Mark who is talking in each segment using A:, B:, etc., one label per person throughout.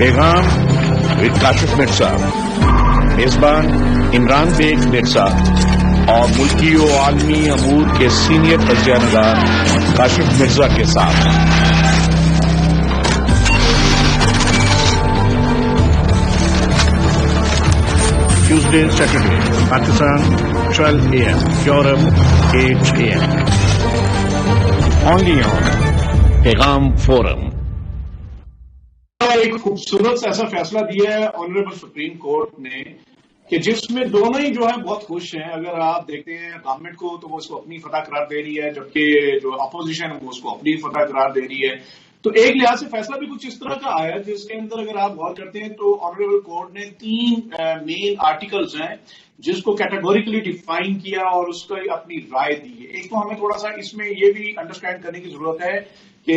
A: پیغام with کاشف مرزا، میزبان Imran bag Mirza اور ملکی و عالمی امور کے سینئر تجزیہ نگار کاشف مرزا کے ساتھ Tuesday Saturday Pakistan 12 AM، Europe 8 AM، only on پیغام فورم۔
B: ایک خوبصورت سا ایسا فیصلہ دیا ہے آنریبل سپریم کورٹ نے کہ جس میں دونوں ہی جو ہے بہت خوش ہیں۔ اگر آپ دیکھتے ہیں گورنمنٹ کو تو وہ اس کو اپنی فتح قرار دے رہی ہے، جبکہ جو اپوزیشن ہے وہ اس کو اپنی فتح قرار دے رہی ہے۔ تو ایک لحاظ سے فیصلہ بھی کچھ اس طرح کا آیا جس کے اندر اگر آپ غور کرتے ہیں تو آنریبل کورٹ نے 3 مین آرٹیکلز ہیں جس کو کیٹیگوریکلی ڈیفائن کیا اور اس کا اپنی رائے دی ہے۔ ایک تو ہمیں تھوڑا سا اس میں یہ بھی انڈرسٹینڈ کرنے کی ضرورت ہے کہ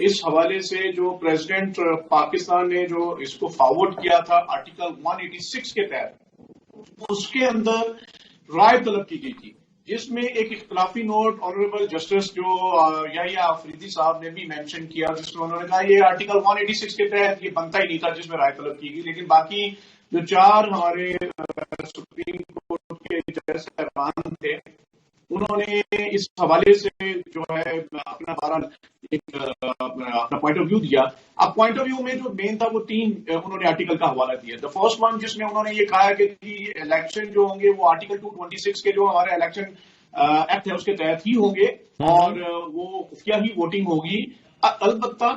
B: اس حوالے سے جو پریزیڈنٹ پاکستان نے جو اس کو فارورڈ کیا تھا آرٹیکل 186 کے تحت، اس کے اندر رائے طلب کی گئی تھی جس میں ایک اختلافی نوٹ آنریبل جسٹس جو یحییٰ آفریدی صاحب نے بھی مینشن کیا، جس میں انہوں نے کہا یہ آرٹیکل 186 کے تحت یہ بنتا ہی نہیں تھا جس میں رائے طلب کی گئی، لیکن باقی جو 4 ہمارے سپریم کورٹ کے جج صاحبان تھے انہوں نے اس حوالے سے جو ہے اپنا پوائنٹ آف ویو دیا۔ اب پوائنٹ آف ویو میں جو مین تھا وہ 3 انہوں نے آرٹیکل کا حوالہ دیا۔ دا فرسٹ ون جس میں انہوں نے یہ کہا کہ الیکشن جو ہوں گے وہ آرٹیکل 226 کے جو ہمارے الیکشن ایکٹ ہے اس کے تحت ہی ہوں گے اور وہ خفیہ ہی ووٹنگ ہوگی۔ البتہ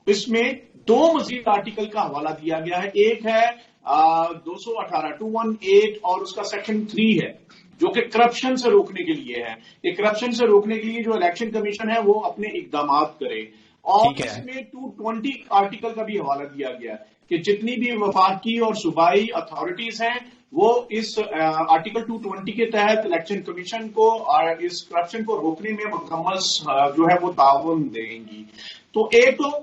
B: اس میں 2 مزید آرٹیکل کا حوالہ دیا گیا ہے، ایک ہے 218 اور اس کا سیکشن 3 ہے جو کہ کرپشن سے روکنے کے لیے ہے۔ یہ کرپشن سے روکنے کے لیے جو الیکشن کمیشن ہے وہ اپنے اقدامات کرے، اور اس میں 220 آرٹیکل کا بھی حوالہ دیا گیا کہ جتنی بھی وفاقی اور صوبائی اتھارٹیز ہیں وہ اس آرٹیکل 220 کے تحت الیکشن کمیشن کو اس کرپشن کو روکنے میں مکمل جو ہے وہ تعاون دیں گی۔ تو ایک تو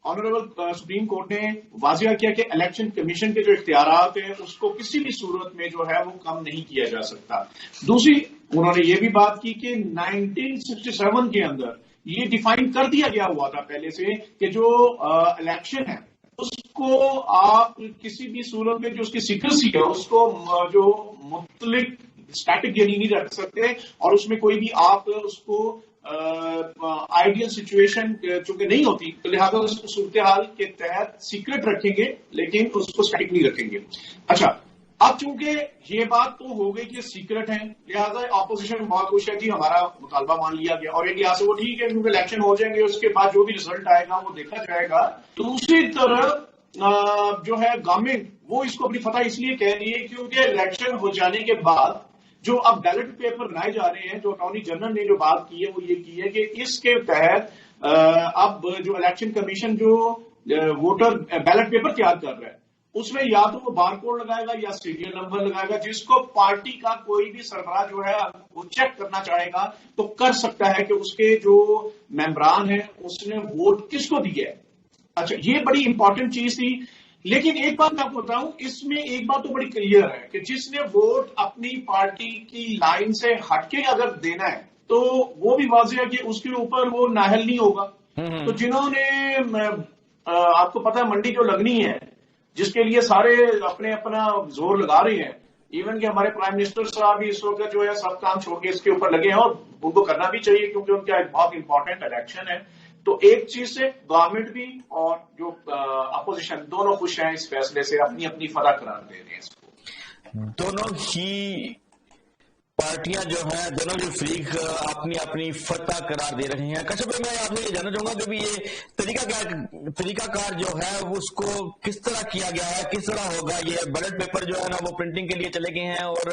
B: آنریبل سپریم کورٹ نے واضح کیا کہ الیکشن کمیشن کے جو اختیارات ہیں اس کو کسی بھی صورت میں جو ہے وہ کم نہیں کیا جا سکتا۔ دوسری انہوں نے یہ بھی بات کی کہ 1967 کے اندر یہ ڈیفائن کر دیا گیا ہوا تھا پہلے سے کہ جو الیکشن ہے اس کو آپ کسی بھی صورت میں جو اس کی سیکریسی ہے اس کو جو مطلق اسٹیٹک یعنی نہیں رکھ سکتے، اور اس میں کوئی بھی آپ اس کو آئیڈیل سچویشن چونکہ نہیں ہوتی تو لہٰذا اس کو صورتحال کے تحت سیکرٹ رکھیں گے لیکن اس کو اسٹیٹک نہیں رکھیں گے۔ اچھا، اب چونکہ یہ بات تو ہو گئی کہ سیکرٹ ہے لہٰذا اپوزیشن بہت خوش ہے کہ ہمارا مطالبہ مان لیا گیا، اور ایک لحاظ سے وہ ٹھیک ہے کیونکہ الیکشن ہو جائیں گے اس کے بعد جو بھی ریزلٹ آئے گا وہ دیکھا جائے گا۔ دوسری طرف جو ہے گورنمنٹ وہ اس کو اپنی فتح اس لیے کہہ رہی ہے کیونکہ الیکشن ہو جانے کے بعد جو اب بیلٹ پیپر بنائے جا رہے ہیں، جو اٹارنی جنرل نے جو بات کی ہے وہ یہ کی ہے کہ اس کے تحت اب جو الیکشن کمیشن جو ووٹر بیلٹ پیپر تیار کر رہا ہے اس میں یا تو وہ بار کوڈ لگائے گا یا سیریل نمبر لگائے گا، جس کو پارٹی کا کوئی بھی سربراہ جو ہے وہ چیک کرنا چاہے گا تو کر سکتا ہے کہ اس کے جو ممبران ہیں اس نے ووٹ کس کو دیا ہے۔ اچھا، یہ بڑی امپورٹنٹ چیز تھی، لیکن ایک بات میں آپ کو بتاؤں، اس میں ایک بات تو بڑی کلیئر ہے کہ جس نے ووٹ اپنی پارٹی کی لائن سے ہٹ کے اگر دینا ہے تو وہ بھی واضح ہے کہ اس کے اوپر وہ نااہل نہیں ہوگا۔ تو جنہوں نے آپ کو پتا ہے منڈی جو لگنی ہے جس کے لیے سارے اپنا زور لگا رہے ہیں، ایون کہ ہمارے پرائم منسٹر صاحب بھی اس وقت جو ہے سب کام چھوڑ کے اس کے اوپر لگے ہیں، اور ان کو کرنا بھی چاہیے کیونکہ ان کا ایک بہت امپورٹنٹ الیکشن ہے۔ تو ایک چیز سے گورنمنٹ بھی اور جو اپوزیشن دونوں خوش ہیں اس فیصلے سے، اپنی اپنی فتح قرار دے رہے ہیں اس کو۔
C: دونوں ہی پارٹیاں جو ہیں، دونوں جو فریق اپنی اپنی فتح قرار دے رہے ہیں۔ کشف بھائی، میں آپ سے یہ جاننا چاہوں گا کہ یہ طریقہ کار جو ہے اس کو کس طرح کیا گیا ہے، کس طرح ہوگا؟ یہ بیلٹ پیپر جو ہے نا وہ پرنٹنگ کے لیے چلے گئے ہیں، اور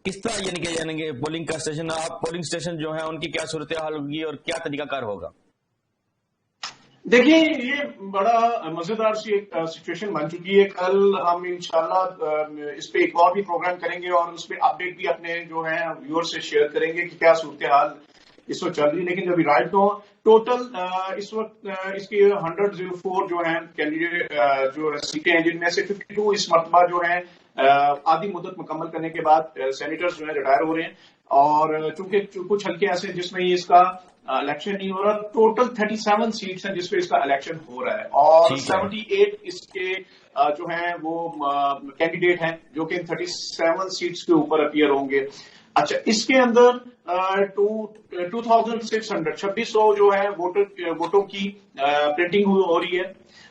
C: کس طرح یعنی کہ پولنگ کا اسٹیشن، پولنگ اسٹیشن جو ہے ان کی کیا صورتحال ہوگی اور کیا طریقہ کار ہوگا؟
B: دیکھیے، یہ بڑا مزیدار سی ایک سچویشن بن چکی ہے۔ کل ہم انشاءاللہ اس پہ ایک اور بھی پروگرام کریں گے اور اس پہ اپڈیٹ بھی اپنے جو ہے ویور سے شیئر کریں گے کہ کیا صورتحال اس وقت چل رہی ہے۔ لیکن جب رائٹ تو ٹوٹل اس وقت اس کے 104 جو ہیں کینڈیڈیٹ جو سیٹیں ہیں، جن میں سے 52 اس مرتبہ جو ہیں آدھی مدت مکمل کرنے کے بعد سینیٹرز جو ہے ریٹائر ہو رہے ہیں، اور چونکہ کچھ حلقے ایسے جس میں اس کا الیکشن نہیں ہو رہا، ٹوٹل 37 سیٹس ہیں جس پہ اس کا الیکشن ہو رہا ہے، اور 78 اس کے جو ہیں وہ کینڈیڈیٹ ہیں جو کہ 37 سیٹس کے اوپر اپیئر ہوں گے۔ اچھا، اس کے اندر 2600 جو ہے ووٹوں کی پرنٹنگ ہو رہی ہے،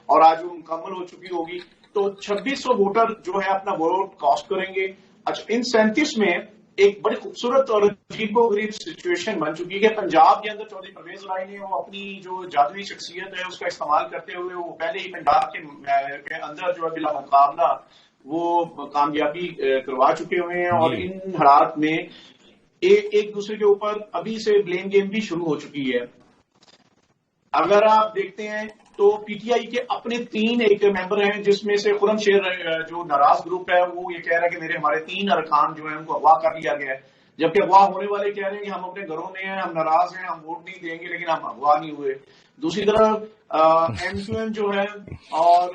B: اور آج وہ مکمل ہو چکی ہوگی، تو 2600 ووٹر جو ہے اپنا ووٹ کاسٹ کریں گے۔ اچھا، ان 37 میں ایک بڑی خوبصورت اور عجیب و غریب سچویشن بن چکی ہے کہ پنجاب کے اندر چودھری پرویز رائی نے وہ اپنی جو جادوئی شخصیت ہے اس کا استعمال کرتے ہوئے وہ پہلے ہی پنجاب کے اندر جو ہے بلا مقابلہ وہ کامیابی کروا چکے ہوئے ہیں، اور ان حالات میں ایک دوسرے کے اوپر ابھی سے بلیم گیم بھی شروع ہو چکی ہے۔ اگر آپ دیکھتے ہیں تو پی ٹی آئی کے اپنے 3 ایک ممبر ہیں، جس میں سے خرم شیر جو ناراض گروپ ہے وہ یہ کہہ رہا ہے کہ ہمارے 3 ارکان جو ہیں ان کو اغوا کر لیا گیا ہے، جبکہ اغوا ہونے والے کہہ رہے ہیں کہ ہم اپنے گھروں میں ہیں، ہم ناراض ہیں، ہم ووٹ نہیں دیں گے، لیکن ہم اغوا نہیں ہوئے۔ دوسری طرف ایم کیو ایم جو ہے اور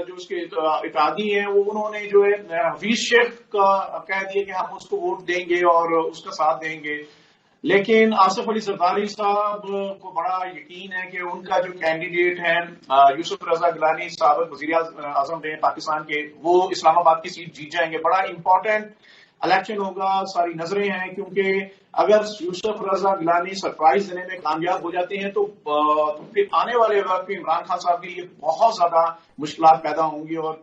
B: جو اس کے اتحادی ہیں وہ انہوں نے جو ہے حفیظ شیخ کا کہہ دیا کہ ہم اس کو ووٹ دیں گے اور اس کا ساتھ دیں گے، لیکن آصف علی زرداری صاحب کو بڑا یقین ہے کہ ان کا جو کینڈیڈیٹ ہے یوسف رضا گیلانی سابق وزیر اعظم رہے پاکستان کے، وہ اسلام آباد کی سیٹ جیت جائیں گے۔ بڑا امپورٹنٹ الیکشن ہوگا، ساری نظریں ہیں، کیونکہ اگر یوسف رضا گیلانی سرپرائز دینے میں کامیاب ہو جاتے ہیں تو پھر آنے والے وقت میں عمران خان صاحب کے لیے بہت زیادہ مشکلات پیدا ہوں گی، اور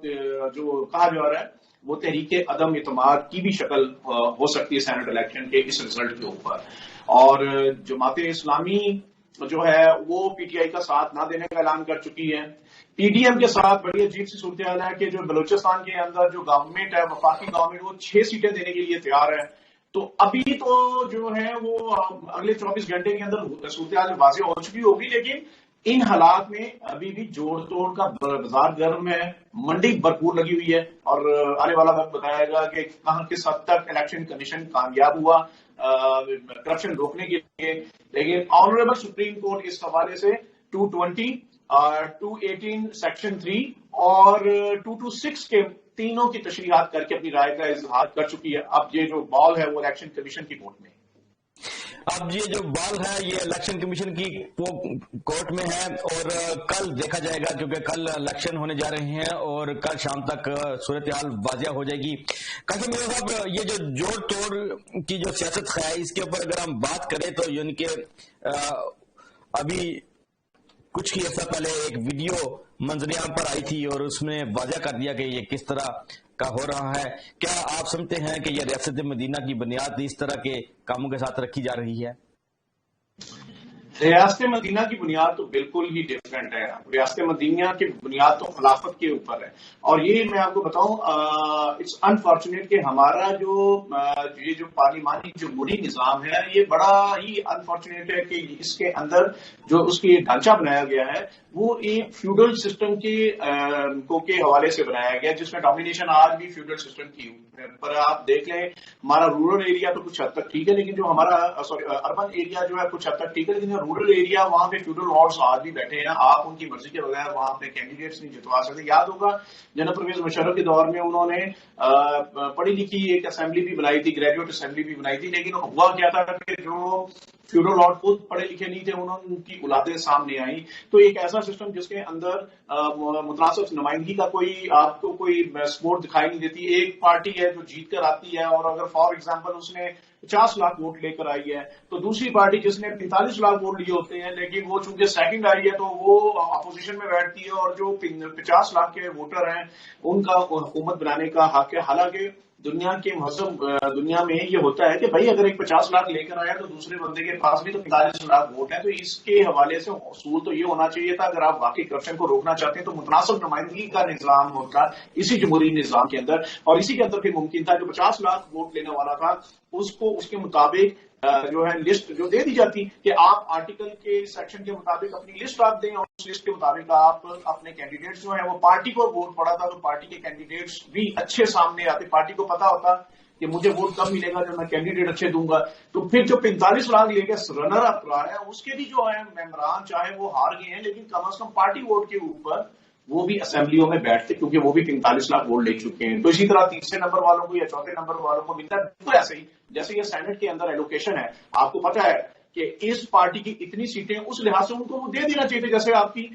B: جو کہا جا رہا ہے وہ تحریک عدم اعتماد کی بھی شکل ہو سکتی ہے سینٹ الیکشن کے اس رزلٹ کے اوپر۔ اور جماعت اسلامی جو ہے وہ پی ٹی آئی کا ساتھ نہ دینے کا اعلان کر چکی ہے۔ پی ڈی ایم کے ساتھ بڑی عجیب سی صورتحال ہے کہ جو بلوچستان کے اندر جو گورنمنٹ ہے، وفاقی گورنمنٹ، وہ 6 سیٹیں دینے کے لیے تیار ہے۔ تو ابھی تو جو ہے وہ اگلے 24 گھنٹے کے اندر صورتحال واضح ہو چکی ہوگی، لیکن ان حالات میں ابھی بھی جوڑ توڑ کا بازار گرم ہے، منڈی بھرپور لگی ہوئی ہے، اور آنے والا وقت بتائے گا کہ کہاں کس حد تک الیکشن کمیشن کامیاب ہوا کرپشن روکنے کے لیے۔ لیکن آنریبل سپریم کورٹ اس حوالے سے 220 218 سیکشن 3 اور 226 کے تینوں کی تشریحات کر کے اپنی رائے کا اظہار کر چکی ہے۔ اب یہ جو بال ہے وہ الیکشن کمیشن کی کورٹ میں،
C: اب یہ جو بال ہے یہ الیکشن کمیشن کی کورٹ میں ہے، اور کل دیکھا جائے گا، کیونکہ کل الیکشن ہونے جا رہے ہیں اور کل شام تک صورتحال واضح ہو جائے گی۔ قاسم میاں صاحب، یہ جو جوڑ توڑ کی جو سیاست ہے اس کے اوپر اگر ہم بات کریں تو یعنی کہ ابھی کچھ ہی عرصہ پہلے ایک ویڈیو منظر عام پر آئی تھی اور اس میں واضح کر دیا کہ یہ کس طرح کا ہو رہا ہے۔ کیا آپ سمجھتے ہیں کہ یہ ریاست مدینہ کی بنیاد اس طرح کے کاموں کے ساتھ رکھی جا رہی ہے؟
B: ریاست مدینہ کی بنیاد تو بالکل ہی ڈفرینٹ ہے۔ ریاست مدینہ کی بنیاد تو خلافت کے اوپر ہے، اور یہ میں آپ کو بتاؤں اٹس انفارچونیٹ کہ ہمارا یہ جو پارلیمانی جمہوری نظام ہے یہ بڑا ہی انفارچونیٹ ہے کہ اس کے اندر جو اس کی ڈھانچہ بنایا گیا ہے وہ ایک فیوڈل سسٹم کے حوالے سے بنایا گیا، جس میں ڈومینیشن آج بھی فیوڈل سسٹم کی پر آپ دیکھ لیں ہمارا رورل ایریا تو کچھ حد تک ٹھیک ہے، لیکن جو ہمارا اربن ایریا جو ہے کچھ حد تک ٹھیک ہے، لیکن رورل ایریا وہاں پہ فیوڈل لارڈز آج بھی بیٹھے ہیں، آپ ان کی مرضی کے بغیر وہاں پہ کینڈیڈیٹس نہیں جتوا سکتے۔ یاد ہوگا جناب پرویز مشرف کے دور میں انہوں نے پڑھی لکھی ایک اسمبلی بھی بنائی تھی، گریجویٹ اسمبلی بھی بنائی تھی، لیکن ہوا کیا تھا کہ جو فیوڈل لارڈ خود پڑھے لکھے نہیں تھے، ان کی اولادیں سامنے آئیں، تو ایک ایسا سسٹم جس کے اندر متناسب نمائندگی کا آپ کو کوئی سپورٹ دکھائی نہیں دیتی۔ ایک پارٹی ہے جو جیت کر آتی ہے، اور اگر فار ایگزامپل اس نے 50 لاکھ ووٹ لے کر آئی ہے، تو دوسری پارٹی جس نے 45 لاکھ ووٹ لیے ہوتے ہیں لیکن وہ چونکہ سیکنڈ آئی ہے تو وہ اپوزیشن میں بیٹھتی ہے، اور جو 50 لاکھ کے ووٹر ہیں ان کا حکومت بنانے کا حق ہے۔ حالانکہ دنیا کے مہذب دنیا میں یہ ہوتا ہے کہ بھائی اگر ایک 50 لاکھ لے کر آیا تو دوسرے بندے کے پاس بھی تو 45 لاکھ ووٹ ہیں، تو اس کے حوالے سے اصول تو یہ ہونا چاہیے تھا اگر آپ واقعی کرپشن کو روکنا چاہتے ہیں تو متناسب نمائندگی کا نظام ہوتا اسی جمہوری نظام کے اندر، اور اسی کے اندر پھر ممکن تھا جو 50 لاکھ ووٹ لینے والا تھا اس کو اس کے مطابق جو ہے لسٹ جو دے دی جاتی کہ آپ آرٹیکل کے سیکشن کے مطابق اپنی لسٹ آپ دیں، اور اس لسٹ کے مطابق آپ اپنے کینڈیڈیٹس جو ہیں وہ پارٹی کو ووٹ پڑا تھا تو پارٹی کے کینڈیڈیٹس بھی اچھے سامنے آتے، پارٹی کو پتا ہوتا کہ مجھے ووٹ کم ملے گا جب میں کینڈیڈیٹ اچھے دوں گا، تو پھر جو 45 لاکھ لے کے رنر اپ رہا ہے اس کے بھی جو ہے ممبران چاہے وہ ہار گئے ہیں لیکن کم از کم پارٹی ووٹ کے اوپر وہ بھی اسمبلیوں میں بیٹھتے کیونکہ وہ بھی 45 لاکھ ووٹ لے چکے ہیں. تو اسی طرح تیسرے نمبر والوں کو یا چوتھے نمبر والوں کو ملتا ہے. بالکل ایسے ہی جیسے یہ سینٹ کے اندر ایلوکیشن ہے, آپ کو پتا ہے کہ اس پارٹی کی اتنی سیٹیں, اس لحاظ سے ان کو وہ دے دینا چاہیے جیسے آپ کی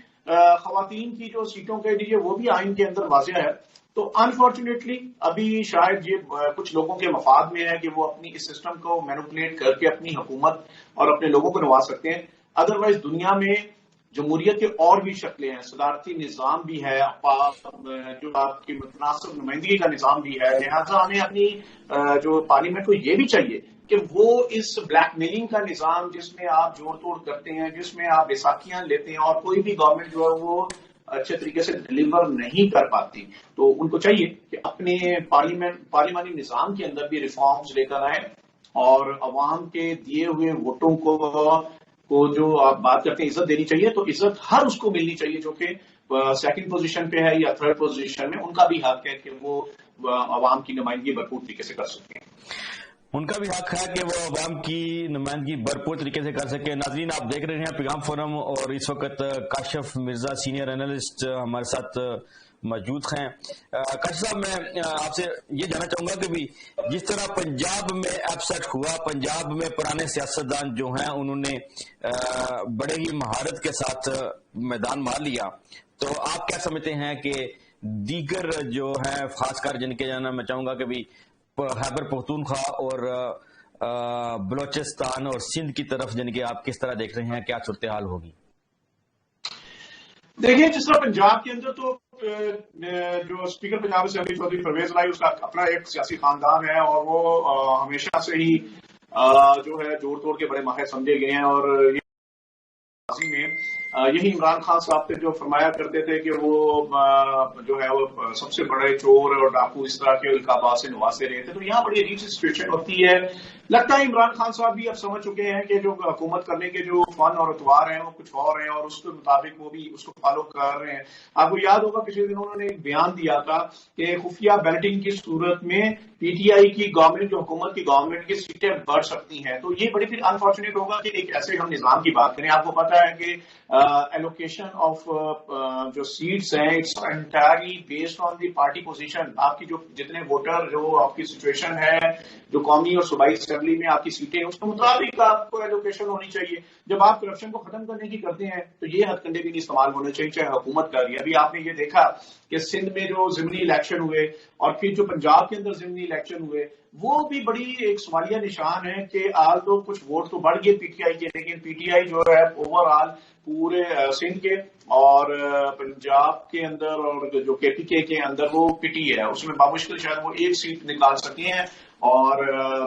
B: خواتین کی جو سیٹوں کے لیے وہ بھی آئین کے اندر واضح ہے. تو انفارچونیٹلی ابھی شاید یہ کچھ لوگوں کے مفاد میں ہے کہ وہ اپنی اس سسٹم کو مینوپولیٹ کر کے اپنی حکومت اور اپنے لوگوں کو نواز سکتے ہیں. ادروائز دنیا میں جمہوریت کے اور بھی شکلیں ہیں, صدارتی نظام بھی ہے, جو آپ کی متناسب نمائندگی کا نظام بھی ہے. لہٰذا ہمیں اپنی جو پارلیمنٹ کو یہ بھی چاہیے کہ وہ اس بلیک میلنگ کا نظام جس میں آپ جوڑ توڑ کرتے ہیں, جس میں آپ بیساکھیاں لیتے ہیں اور کوئی بھی گورنمنٹ جو ہے وہ اچھے طریقے سے ڈلیور نہیں کر پاتی, تو ان کو چاہیے کہ اپنے پارلیمانی نظام کے اندر بھی ریفارمز لے کر آئیں اور عوام کے دیے ہوئے ووٹوں کو جو آپ بات کرتے ہیں عزت دینی چاہیے, تو عزت ہر اس کو ملنی چاہیے جو کہ سیکنڈ پوزیشن پہ ہے یا تھرڈ پوزیشن میں. ان کا بھی حق ہے کہ وہ عوام کی نمائندگی بھرپور طریقے سے کر سکیں.
C: ان کا بھی حق ہے کہ وہ عوام کی نمائندگی بھرپور طریقے سے کر سکے. ناظرین, آپ دیکھ رہے ہیں پیغام فورم اور اس وقت کاشف مرزا سینئر اینالسٹ ہمارے ساتھ موجود ہیں. کاشف صاحب, میں آپ سے یہ جاننا چاہوں گا کہ بھی جس طرح پنجاب میں اپسیٹ ہوا, پنجاب میں پرانے سیاستدان جو ہیں انہوں نے بڑے ہی مہارت کے ساتھ میدان مار لیا, تو آپ کیا سمجھتے ہیں کہ دیگر جو ہیں خاص کر جن کے جانا میں چاہوں گا کہ بھی خیبر پختونخوا اور بلوچستان اور سندھ کی طرف جن کے آپ کس طرح دیکھ رہے ہیں, کیا صورتحال ہوگی؟
B: دیکھیے, جس طرح پنجاب کے اندر تو جو اسپیکر پنجاب اسمبلی چودھری پرویز الہی, اس کا اپنا ایک سیاسی خاندان ہے اور وہ ہمیشہ سے ہی جو ہے جوڑ توڑ کے بڑے ماہر سمجھے گئے ہیں. اور میں یہی عمران خان صاحب سے جو فرمایا کرتے تھے کہ وہ جو ہے وہ سب سے بڑے چور اور ڈاکو اس طرح کے القابات سے نوازے رہے تھے. تو یہاں بڑی عجیب سی سچویشن ہوتی ہے. لگتا ہے عمران خان صاحب بھی اب سمجھ چکے ہیں کہ جو حکومت کرنے کے جو فن اور اتوار ہیں وہ کچھ اور ہیں, اور اس کے مطابق وہ بھی اس کو فالو کر رہے ہیں. آپ کو یاد ہوگا پچھلے دنوں انہوں نے ایک بیان دیا تھا کہ خفیہ بیلٹنگ کی صورت میں پی ٹی آئی کی گورنمنٹ, جو حکومت کی گورنمنٹ کی سیٹیں بڑھ سکتی ہیں. تو یہ بڑی پھر انفارچونیٹ ہوگا کہ ایک ایسے ہم نظام کی بات کریں. آپ کو پتا ہے کہ ایلوکیشن آف جو سیٹس ہیں it's entirely based on the party position. آپ کی جو جتنے ووٹر, جو آپ کی سچویشن ہے, جو قومی اور صوبائی اسمبلی میں آپ کی سیٹیں ہیں, اس کے مطابق آپ کو ایلوکیشن ہونی چاہیے. جب آپ کرپشن کو ختم کرنے کی کرتے ہیں تو یہ ہتھ کنڈے بھی نہیں استعمال ہونے چاہیے, چاہے حکومت کر رہی ہے. ابھی آپ نے یہ دیکھا کہ سندھ میں جو ضمنی الیکشن ہوئے اور پھر جو پنجاب کے اندر ضمنی الیکشن ہوئے, وہ بھی بڑی ایک سوالیہ نشان ہے کہ آج تو کچھ ووٹ تو بڑھ گئے پی ٹی آئی کے, لیکن پی ٹی آئی جو ہے اوور آل پورے سندھ کے اور پنجاب کے اندر اور جو کے پی کے اندر وہ پٹی ہے, اس میں بامشکل شاید وہ ایک سیٹ نکال سکتی ہیں. اور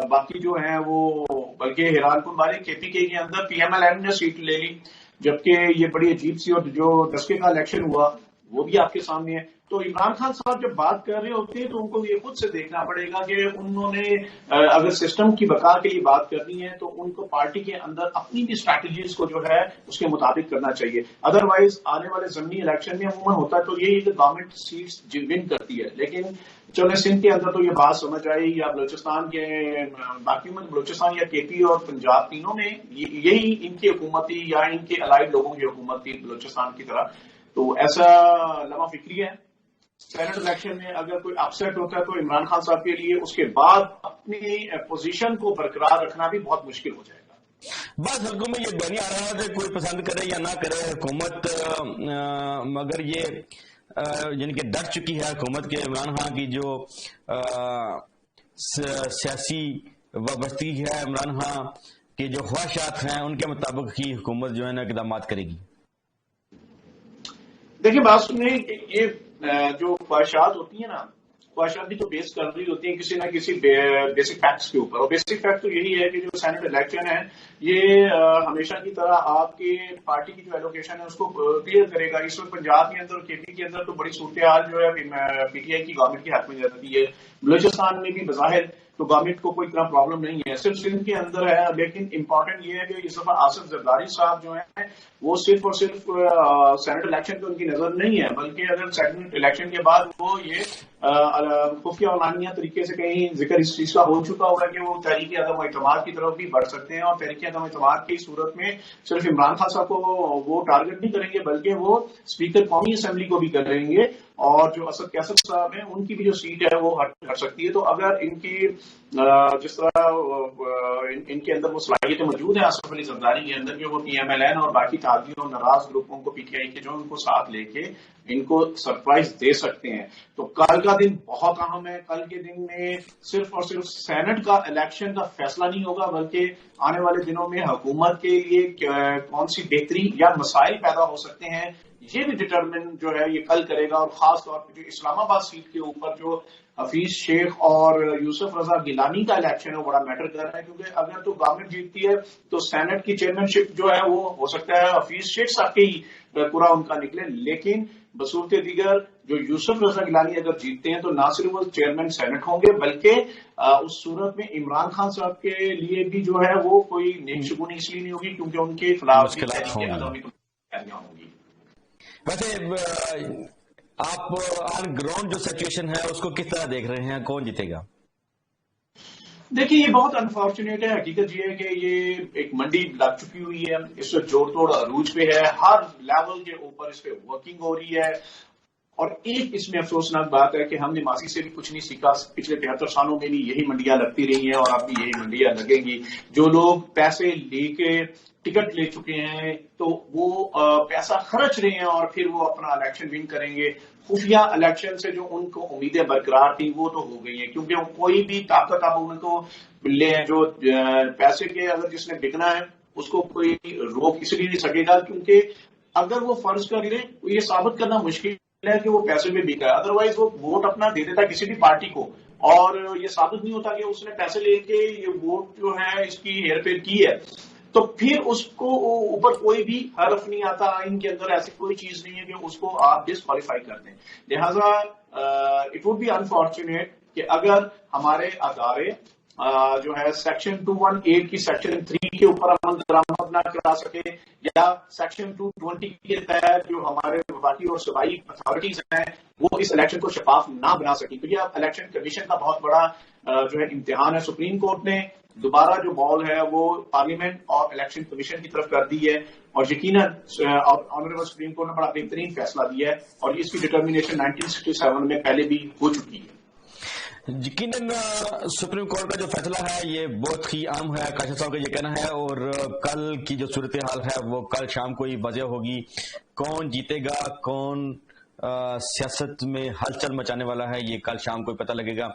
B: باقی جو ہیں وہ بلکہ ہیران پور والے کے پی کے اندر پی ایم ایل این نے سیٹ لے لی, جبکہ یہ بڑی عجیب سی, اور جو دسکے کا الیکشن ہوا وہ بھی آپ کے سامنے ہے. تو عمران خان صاحب جب بات کر رہے ہوتے ہیں تو ان کو یہ خود سے دیکھنا پڑے گا کہ انہوں نے اگر سسٹم کی بقا کے لیے بات کرنی ہے تو ان کو پارٹی کے اندر اپنی بھی اسٹریٹجیز کو جو ہے اس کے مطابق کرنا چاہیے. ادروائز آنے والے ضمنی الیکشن میں عموماً ہوتا ہے تو یہی کہ گورنمنٹ سیٹس ون کرتی ہے, لیکن چلے سندھ کے اندر تو یہ بات سمجھ آئی, یا بلوچستان کے باقی میں بلوچستان یا کے پی اور پنجاب تینوں میں یہی ان کی حکومت تھی یا ان کے الائڈ لوگوں کی حکومت تھی بلوچستان کی طرح. تو ایسا لمحہ فکری ہے. سینٹ الیکشن میں اگر کوئی اپسیٹ ہوتا ہے تو عمران خان صاحب کے لیے اس کے بعد اپنی پوزیشن کو برقرار رکھنا بھی بہت مشکل ہو جائے گا.
C: بعض حلقوں میں یہ بہنی آ رہا ہے کہ کوئی پسند کرے یا نہ کرے حکومت, مگر یہ یعنی کہ ڈر چکی ہے حکومت کے عمران خان کی جو سیاسی وابستگی ہے, عمران خان کے جو خواہشات ہیں ان کے مطابق ہی حکومت جو ہے نا اقدامات کرے گی.
B: دیکھیں بات سنیں, یہ جو خواہشات ہوتی ہیں نا, خواہشات بھی تو بیس کر رہی ہوتی ہیں کسی نہ کسی بیسک فیکٹس کے اوپر, اور بیسک فیکٹ تو یہی ہے کہ جو سینٹ الیکشن ہے یہ ہمیشہ کی طرح آپ کے پارٹی کی جو ایلوکیشن ہے اس کو کلیئر کرے گا. اس وقت پنجاب کے اندر اور کے پی کے اندر تو بڑی صورتحال جو ہے پی ٹی آئی کی گورنمنٹ کے ہاتھ میں جاتی ہے. بلوچستان میں بھی بظاہر تو گورنمنٹ کو کوئی اتنا پرابلم نہیں ہے، صرف سندھ کے اندر ہے. لیکن امپورٹنٹ یہ ہے کہ اس دفعہ آصف زرداری صاحب جو ہیں وہ صرف اور صرف سینٹ الیکشن پہ ان کی نظر نہیں ہے، بلکہ اگر سینٹ الیکشن کے بعد وہ یہ خفیہ اعلانیہ طریقے سے کہیں ذکر اس چیز کا ہو چکا ہوگا کہ وہ تحریک عدم اعتماد کی طرف بھی بڑھ سکتے ہیں، اور تحریک عدم اعتماد کی صورت میں صرف عمران خان صاحب کو وہ ٹارگٹ نہیں کریں گے بلکہ وہ اسپیکر قومی اسمبلی کو بھی کریں گے، اور جو اسد کیسر صاحب ہیں ان کی بھی جو سیٹ ہے وہ ہٹ سکتی ہے. تو اگر ان کی جس طرح ان کے اندر وہ صلاحیتیں موجود ہیں آصف علی زرداری کے اندر، کہ وہ پی ایم ایل این اور باقی تعدیوں اور ناراض گروپوں کو پی ٹی آئی کے جو ان کو ساتھ لے کے ان کو سرپرائز دے سکتے ہیں. تو کل کا دن بہت اہم ہے. کل کے دن میں صرف اور صرف سینٹ کا الیکشن کا فیصلہ نہیں ہوگا، بلکہ آنے والے دنوں میں حکومت کے لیے کون سی بہتری یا مسائل پیدا ہو سکتے ہیں یہ بھی ڈٹرمن جو ہے یہ کل کرے گا. اور خاص طور پہ جو اسلام آباد سیٹ کے اوپر جو حفیظ شیخ اور یوسف رضا گیلانی کا الیکشن ہے وہ بڑا میٹر کر رہا ہے، کیونکہ اگر تو گورنمنٹ جیتتی ہے تو سینٹ کی چیئرمین شپ جو ہے وہ ہو سکتا ہے حفیظ شیخ صاحب کے ہی پورا ان کا نکلے، لیکن بصورت دیگر جو یوسف رضا گیلانی اگر جیتتے ہیں تو نہ صرف وہ چیئرمین سینٹ ہوں گے بلکہ اس صورت میں عمران خان صاحب کے لیے بھی جو ہے وہ کوئی نیک شگونی اس لیے نہیں ہوگی کیونکہ ان کے خلاف ہوں گی.
C: ویسے آپ آن گراؤنڈ جو سچویشن ہے اس کو کس طرح دیکھ رہے ہیں، کون جیتے گا؟
B: دیکھیے یہ بہت انفارچونیٹ ہے. حقیقت یہ ہے کہ یہ ایک منڈی لگ چکی ہوئی ہے، اس سے جوڑ توڑ عروج پہ ہے، ہر لیول کے اوپر اس پہ ورکنگ ہو رہی ہے. اور ایک اس میں افسوسناک بات ہے کہ ہم نے ماضی سے بھی کچھ نہیں سیکھا. پچھلے 73 سالوں میں بھی یہی منڈیاں لگتی رہی ہیں اور اب بھی یہی منڈیاں لگیں گی. جو لوگ پیسے لے کے ٹکٹ لے چکے ہیں تو وہ پیسہ خرچ رہے ہیں اور پھر وہ اپنا الیکشن ون کریں گے. خفیہ الیکشن سے جو ان کو امیدیں برقرار تھیں وہ تو ہو گئی ہیں، کیونکہ کوئی بھی طاقت اب ان کو لے جو پیسے کے اگر جس نے بکنا ہے اس کو کوئی روک اس لیے نہیں سکے گا، کیونکہ اگر وہ فرض کر لیں یہ ثابت کرنا مشکل ہے کہ وہ پیسے میں بکا ہے، ادروائز وہ ووٹ اپنا دے دیتا کسی بھی پارٹی کو اور یہ ثابت نہیں ہوتا کہ اس نے پیسے لے کے یہ ووٹ جو ہے اس کی ہیر پھیر کی ہے، تو پھر اس کو اوپر کوئی بھی حرف نہیں آتا. آئین کے اندر ایسی کوئی چیز نہیں ہے کہ اس کو آپ ڈسکوالیفائی کر دیں. لہذا اٹ وڈ بی انفارچونیٹ کہ اگر ہمارے ادارے جو ہے سیکشن 218 کی سیکشن 3 کے اوپر عمل درآمد نہ کرا سکے یا سیکشن 220 کے تحت جو ہمارے وفاقی اور صوبائی اتھارٹیز ہیں وہ اس الیکشن کو شفاف نہ بنا سکی. تو یہ الیکشن کمیشن کا بہت بڑا جو ہے امتحان ہے. سپریم کورٹ نے دوبارہ جو بال ہے وہ پارلیمنٹ اور الیکشن کمیشن کی طرف کر دی ہے اور یقیناً آنریبل سپریم کورٹ نے بڑا بہترین فیصلہ دیا ہے اور اس کی ڈٹرمنیشن 1967 میں پہلے بھی ہو چکی ہے.
C: یقیناً سپریم کورٹ کا جو فیصلہ ہے یہ بہت ہی اہم ہے، کاشف صاحب کا یہ کہنا ہے، اور کل کی جو صورتحال ہے وہ کل شام کو ہی واضح ہوگی. کون جیتے گا، کون سیاست میں ہلچل مچانے والا ہے، یہ کل شام کو پتہ لگے گا.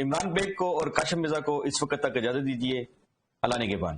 C: عمران بیگ کو اور کاشف مرزا کو اس وقت تک اجازت دیجیے. اللہ نگہبان.